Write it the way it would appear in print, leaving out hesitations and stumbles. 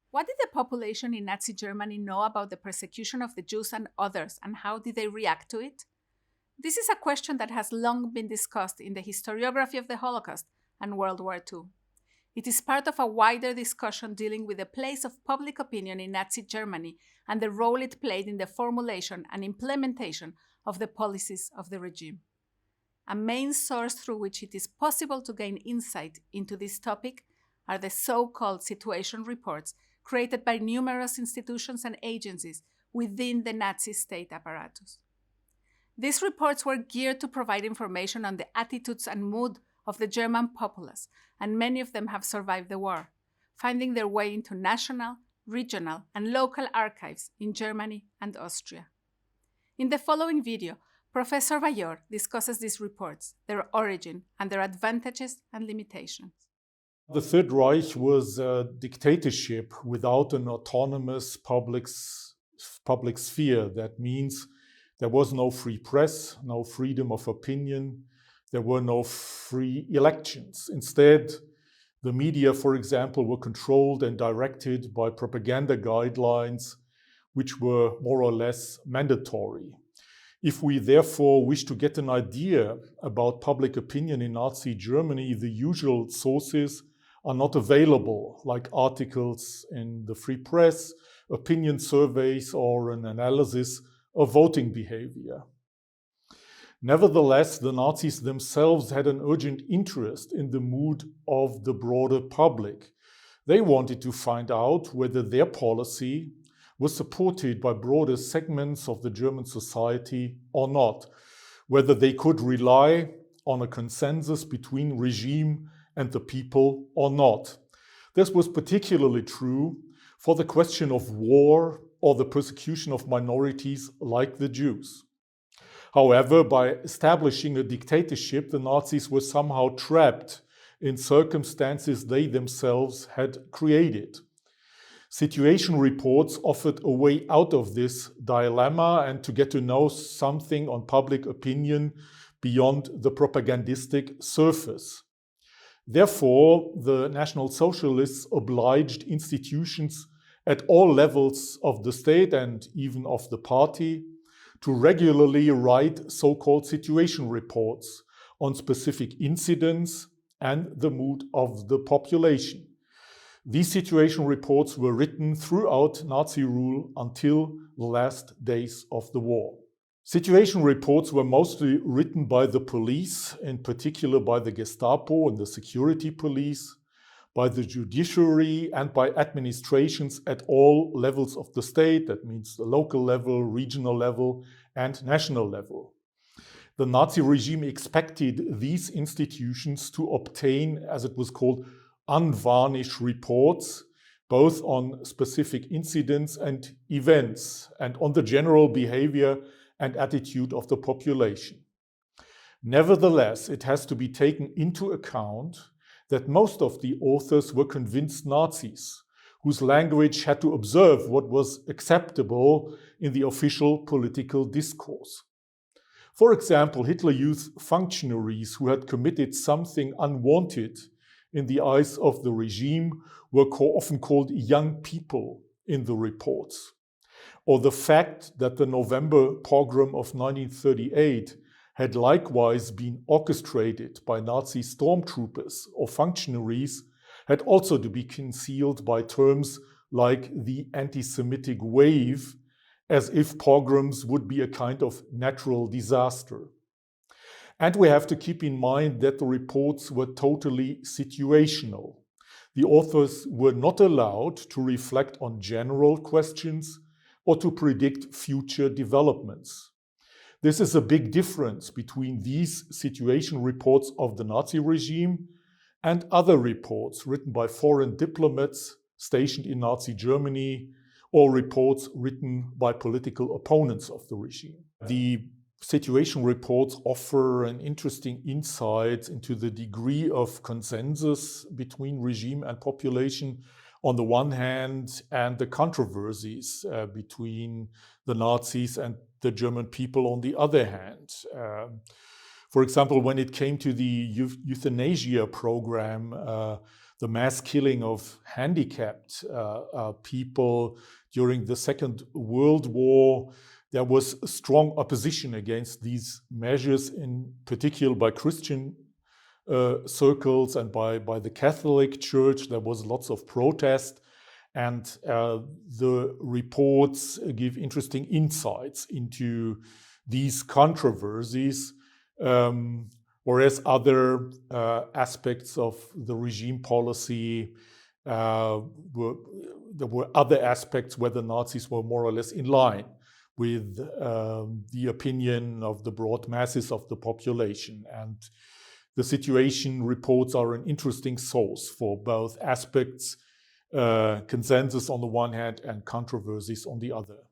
What did the population in Nazi Germany know about the persecution of the Jews and others, and how did they react to it? This is a question that has long been discussed in the historiography of the Holocaust and World War II. It is part of a wider discussion dealing with the place of public opinion in Nazi Germany and the role it played in the formulation and implementation of the policies of the regime. A main source through which it is possible to gain insight into this topic are the so-called situation reports created by numerous institutions and agencies within the Nazi state apparatus. These reports were geared to provide information on the attitudes and mood of the German populace, and many of them have survived the war, finding their way into national, regional, and local archives in Germany and Austria. In the following video, Professor Bayor discusses these reports, their origin, and their advantages and limitations. The Third Reich was a dictatorship without an autonomous public sphere. That means there was no free press, no freedom of opinion, there were no free elections. Instead, the media, for example, were controlled and directed by propaganda guidelines, which were more or less mandatory. If we therefore wish to get an idea about public opinion in Nazi Germany, the usual sources are not available, like articles in the free press, opinion surveys, or an analysis of voting behavior. Nevertheless, the Nazis themselves had an urgent interest in the mood of the broader public. They wanted to find out whether their policy was supported by broader segments of the German society or not, whether they could rely on a consensus between regime and the people or not. This was particularly true for the question of war or the persecution of minorities like the Jews. However, by establishing a dictatorship, the Nazis were somehow trapped in circumstances they themselves had created. Situation reports offered a way out of this dilemma and to get to know something on public opinion beyond the propagandistic surface. Therefore, the National Socialists obliged institutions at all levels of the state and even of the party to regularly write so-called situation reports on specific incidents and the mood of the population. These situation reports were written throughout Nazi rule until the last days of the war. Situation reports were mostly written by the police, in particular by the Gestapo and the security police, by the judiciary and by administrations at all levels of the state, that means the local level, regional level, and national level. The Nazi regime expected these institutions to obtain, as it was called, unvarnished reports, both on specific incidents and events, and on the general behavior and attitude of the population. Nevertheless, it has to be taken into account that most of the authors were convinced Nazis, whose language had to observe what was acceptable in the official political discourse. For example, Hitler Youth functionaries who had committed something unwanted in the eyes of the regime were often called young people in the reports. Or the fact that the November pogrom of 1938 had likewise been orchestrated by Nazi stormtroopers or functionaries had also to be concealed by terms like the anti-Semitic wave, as if pogroms would be a kind of natural disaster. And we have to keep in mind that the reports were totally situational. The authors were not allowed to reflect on general questions or to predict future developments. This is a big difference between these situation reports of the Nazi regime and other reports written by foreign diplomats stationed in Nazi Germany or reports written by political opponents of the regime. The situation reports offer an interesting insight into the degree of consensus between regime and population on the one hand, and the controversies between the Nazis and the German people on the other hand. For example, when it came to the euthanasia program, the mass killing of handicapped people during the Second World War. There was strong opposition against these measures, in particular by Christian circles and by the Catholic Church. There was lots of protest, and the reports give interesting insights into these controversies, whereas other aspects of the regime policy there were other aspects where the Nazis were more or less in line with the opinion of the broad masses of the population. And the situation reports are an interesting source for both aspects, consensus on the one hand and controversies on the other.